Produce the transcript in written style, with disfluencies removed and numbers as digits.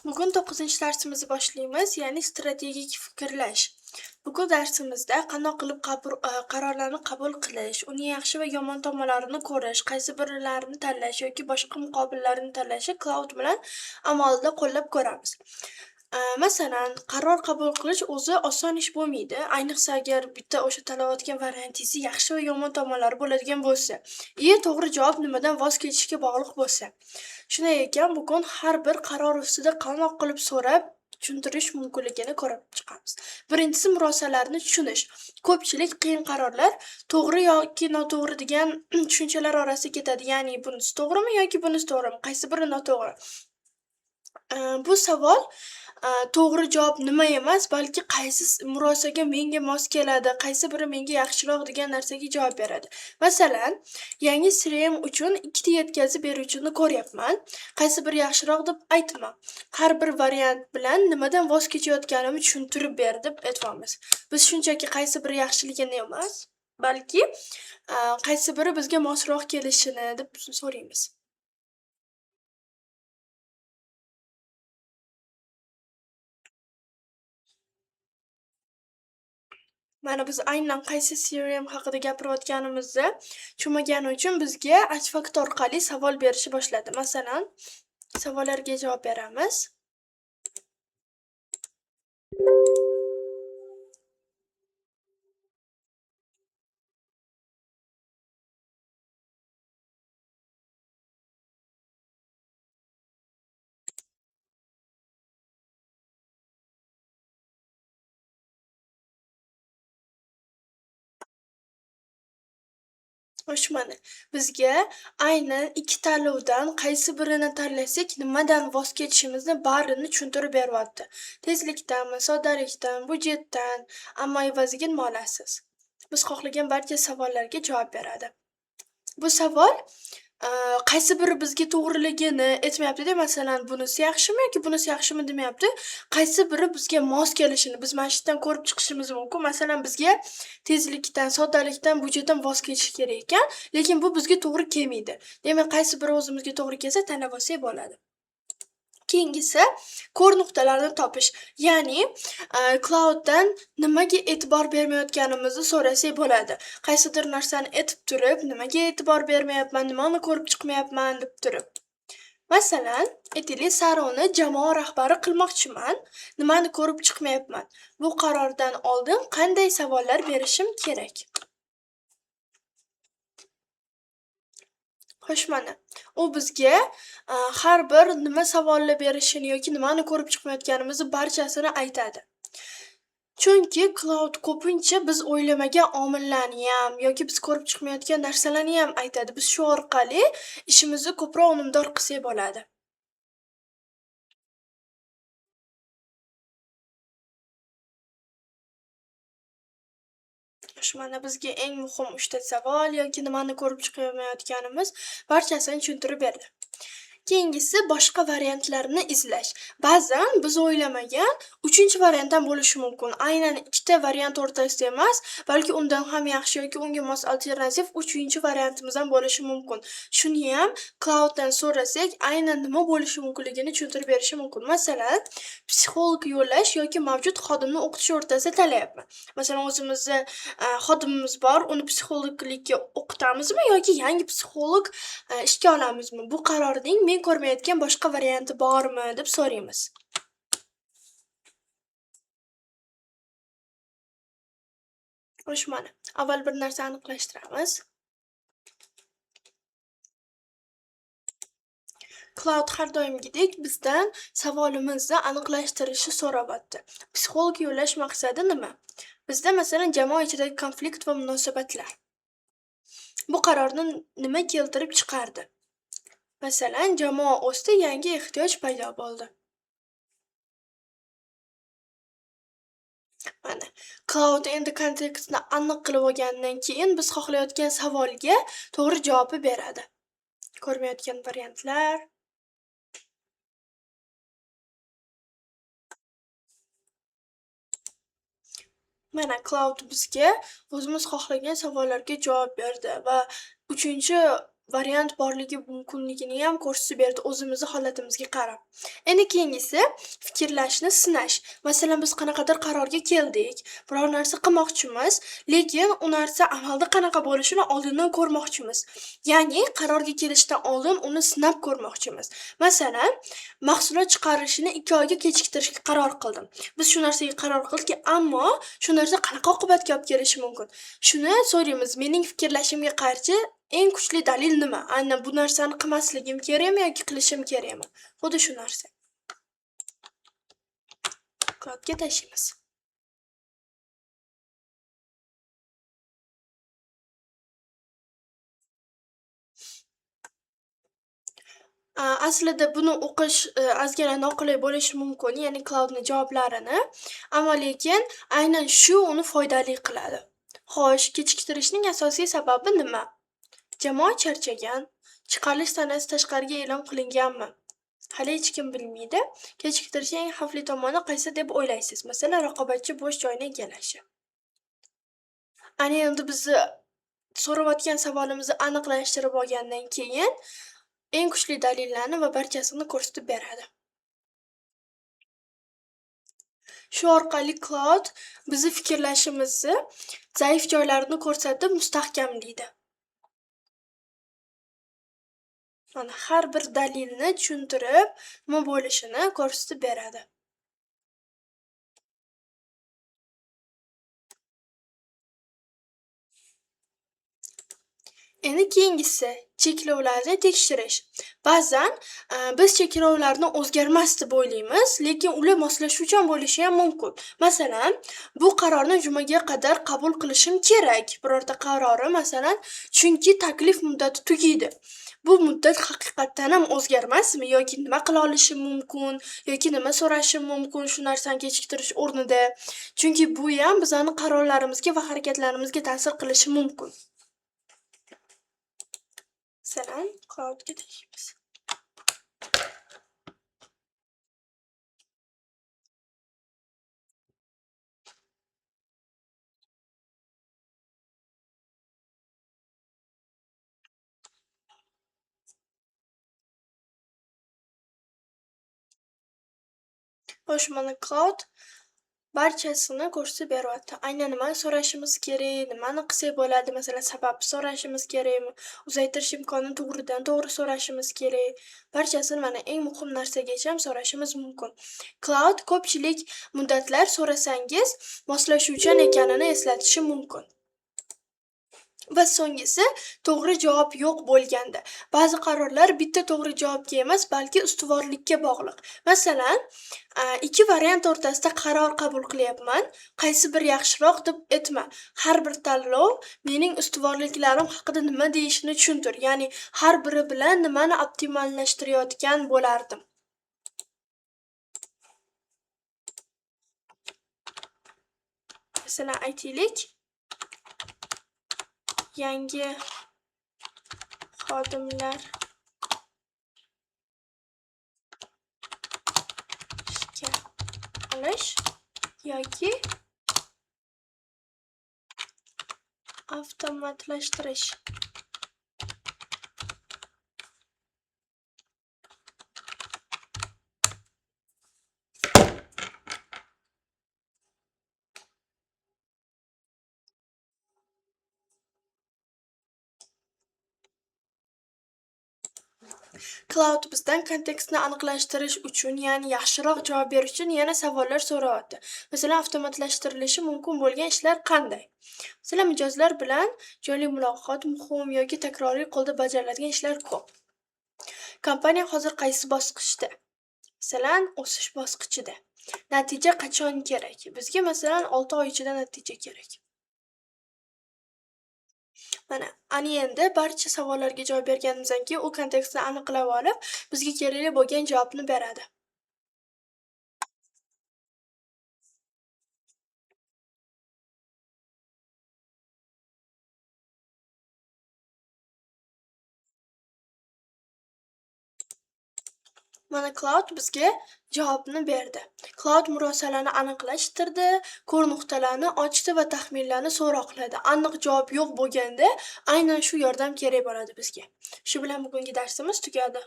Bugun 9-darsimizni boshlaymiz, ya'ni strategik fikrlash. Bugun darsimizda qandoq qilib qarorlarni qabul qilish, uning yaxshi va yomon tomonlarini ko'rish, qaysi birlarini tanlash yoki boshqa muqobillarini tanlashi Cloud bilan amalda qo'llab ko'ramiz. Masalan, qaror qabul qilish o'zi oson ish bo'lmaydi, ayniqsa agar bitta o'sha tanlayotgan variantingizni yaxshi va yomon tomonlari bo'ladigan bo'lsa, to'g'ri javob nimadan voz kechishga bog'liq bo'lsa. Shunday ekan, bugun har bir qaror ustida qandoq qilib so'rab tushuntirish mumkinligini ko'rib chiqamiz. Birinchisi murosalarni tushunish. Ko'pchilik qiyin qarorlar to'g'ri yoki noto'g'ri degan tushunchalar orasida ketadi. Ya'ni bunisi to'g'rimi yoki bunisi to'g'rimi? Qaysi biri noto'g'ri? Bu savol to'g'ri javob nima emas, balki qaysi murosaga menga mos keladi, qaysi biri menga yaxshiroq degan narsaga javob beradi. Masalan, yangi CRM uchun ikkita yetkazib beruvchini ko'ryapman. Qaysi biri yaxshiroq deb aytma. Har bir variant bilan nimadan voz kechayotganimni tushuntirib ber deb aytamiz. Biz shunchaki qaysi biri yaxshiligini emas, balki qaysi biri bizga mosroq kelishini deb so'raymiz. Mana biz aynan qaysi CRM haqida gapirayotganimizni tushunmagani uchun bizga artefakt orqali savol berishni boshladi. Masalan, savollarga javob beramiz. Xo'sh, mana bizga aynan ikki tanlovdan qaysi birini tanlasak, nimadan voz kechishimizni barini tushuntirib beryapti. Tezlikdanmi, soddalikdan, budjetdan, ammo evaziga nima olasiz? Biz xohlagan barcha savollarga javob beradi. Bu savol qaysi biri bizga to'g'riligini aytmayapti-da, masalan, bunisi yaxshimi yoki bunisi yaxshimi demayapti. Qaysi biri bizga mos kelishini biz mana shu yerdan ko'rib chiqishimiz mumkin. Masalan, bizga tezlikdan, soddalikdan, budjetdan voz kechish kerak ekan, lekin bu bizga to'g'ri kelmaydi. Demak, qaysi biri o'zimizga to'g'ri kelsa tanlab olsak bo'ladi. Keyingisi ko'r nuqtalarni topish. Ya'ni Clouddan nimaga e'tibor bermayotganimizni so'rasak bo'ladi. Qaysidir narsani aytib turib, nimaga e'tibor bermayapman, nimani ko'rib chiqmayapman deb turib. Masalan, aytaylik, Saroni jamoa rahbari qilmoqchiman, nimani ko'rib chiqmayapman. Bu qarordan oldin qanday savollar berishim kerak? Xo'sh, mana u bizga har bir nima savollar berishini yoki nimani ko'rib chiqmayotganimizni barchasini aytadi. Chunki Cloud ko'pincha biz o'ylamagan omillarni ham yoki biz ko'rib chiqmayotgan narsalarni ham aytadi. Biz shu orqali ishimizni ko'proq unumdor qilsak bo'ladi. Xo'sh, mana bizga eng muhim 3 ta savol yoki nimani ko'rib chiqmayotganimiz barchasini tushuntirib berdi. Keyingisi boshqa variantlarni izlash. Ba'zan biz o'ylamagan 3-variant ham bo'lishi mumkin. Aynan ikkita variant o'rtasida emas, balki undan ham yaxshi yoki unga mos alternativ 3-variantimiz ham bo'lishi mumkin. Shuni ham Clouddan so'rasak, aynan nima bo'lishi mumkinligini tushuntirib berishi mumkin. Masalan, psixolog yo'llash yoki mavjud xodimni o'qitish o'rtasida tanlayapman. Masalan, o'zimizda xodimimiz bor, uni psixologlikka o'qitamizmi yoki yangi psixolog ishga olamizmi? Bu qarorning men ko'rmayotgan boshqa varianti bormi deb so'raymiz. Xo'sh, mana avval bir narsa aniqlashtiramiz. Cloud har doimgidek bizdan savolimizni aniqlashtirishni so'rayapti. Psixolog yo'llash maqsadi nima? Bizda masalan jamoa ichidagi konflikt va munosabatlar. Bu qarorni nima keltirib chiqardi? Masalan, jamoa o'sida yangi ehtiyoj paydo bo'ldi. Mana Cloud endi kontekstni aniq qilib olgandan keyin biz xohlayotgan savolga to'g'ri javobni beradi. Ko'rmayotgan variantlar. Mana Cloud bizga o'zimiz xohlagan savollarga javob berdi va variant borligi mumkinligini ham ko'rsatib berdi o'zimizni holatimizga qarab. Endi keyingisi fikrlashni sinash. Masalan, biz qanaqadir qarorga keldik, biror narsa qilmoqchimiz, lekin u narsa amalda qanaqa bo'lishini oldindan ko'rmoqchimiz. Ya'ni qarorga kelishdan oldin uni sinab ko'rmoqchimiz. Masalan, mahsulot chiqarishini 2 oyga kechiktirishga qaror qildim. Biz shu narsaga qaror qildikki, ammo shu narsa qanaqa oqibatga olib kelishi mumkin? Shuni so'raymiz, mening fikrlashimga qarshi eng kuchli dalil nima? Aynan bu narsani qilmasligim kerakmi yoki qilishim kerakmi? Xuddi shu narsa. Kodga tashlaymiz. Aslida buni o'qish ozgina noqulay bo'lishi mumkin, ya'ni Cloud'ni javoblarini, ammo lekin aynan shu uni foydali qiladi. Xo'sh, kechiktirishning asosiy sababi nima? Jamoa charchagan, chiqarilish sanasi tashqariga e'lon qilinganmi? Hali hech kim bilmaydi. Kechiktirishning eng xavfli tomoni qaysi deb o'ylaysiz? Masalan, raqobatchi bo'sh joyni egallashi. Ana endi bizni so'rayotgan savolimizni aniqlashtirib olgandan keyin eng kuchli dalillarni va barchasini ko'rsatib beradi. Shu orqali Cloud bizni fikrlashimizni, zaif joylarini ko'rsatib mustahkamlaydi. Mana har bir dalilni tushuntirib, nima bo'lishini ko'rsatib beradi. Endi keyingisi cheklovlarni tekshirish. Ba'zan biz cheklovlarni o'zgarmas deb o'ylaymiz, lekin ular moslashuvchan bo'lishi ham mumkin. Masalan, bu qarorni jumaga qadar qabul qilishim kerak. Birorta qarori, masalan, chunki taklif muddati tugaydi. Bu muddat haqiqatdan ham o'zgarmasmi yoki nima qila olishim mumkin yoki nima so'rashim mumkin shu narsani kechiktirish o'rnida? Chunki bu ham bizning qarorlarimizga va harakatlarimizga ta'sir qilishi mumkin. Masalan, Cloud'ga tashlaymiz. Xo'sh, mana Cloud barchasini ko'rsatib beryapti. Aynan nimani so'rashimiz kerak, nimani qilsak bo'ladi, masalan, sababni so'rashimiz kerakmi, uzaytirish imkonini to'g'ridan-to'g'ri so'rashimiz kerak. Barchasini mana eng muhim narsagacha ham so'rashimiz mumkin. Cloud ko'pchilik muddatlar so'rasangiz moslashuvchan ekanini eslatishi mumkin. Va so'nggisi to'g'ri javob yo'q bo'lganda. Ba'zi qarorlar bitta to'g'ri javobga emas, balki ustuvorlikka bog'liq. Masalan, 2 variant o'rtasida qaror qabul qilyapman. Qaysi bir yaxshiroq deb aytma. Har bir tanlov mening ustuvorliklarim haqida nima deyishini tushuntir. Ya'ni har biri bilan nimani optimallashtirayotgan bo'lardim. Masalan, aytaylik, yangi xodimlar ishga olish yoki avtomatlashtirish. Cloud bizdan kontekstni aniqlashtirish uchun, ya'ni yaxshiroq javob berish uchun yana savollar so'rayapti. Masalan, avtomatlashtirilishi mumkin bo'lgan ishlar qanday? Masalan, mijozlar bilan jonli muloqot muhim yoki takroriy qo'lda bajariladigan ishlar ko'p. Kompaniya hozir qaysi bosqichda? Masalan, o'sish bosqichida. Natija qachon kerak? Bizga masalan 6 oy ichida natija kerak. Mana, ana endi barcha savollarga javob berganimizdan keyin u kontekstni aniqlab olib, bizga kerakli bo'lgan javobni beradi. Mana Cloud bizga javobni berdi. Cloud murosalarni aniqlashtirdi, ko'r nuqtalarni ochdi va taxminlarni so'roqladi. Aniq javob yo'q bo'lganda, aynan shu yordam kerak bo'ladi bizga. Shu bilan bugungi darsimiz tugadi.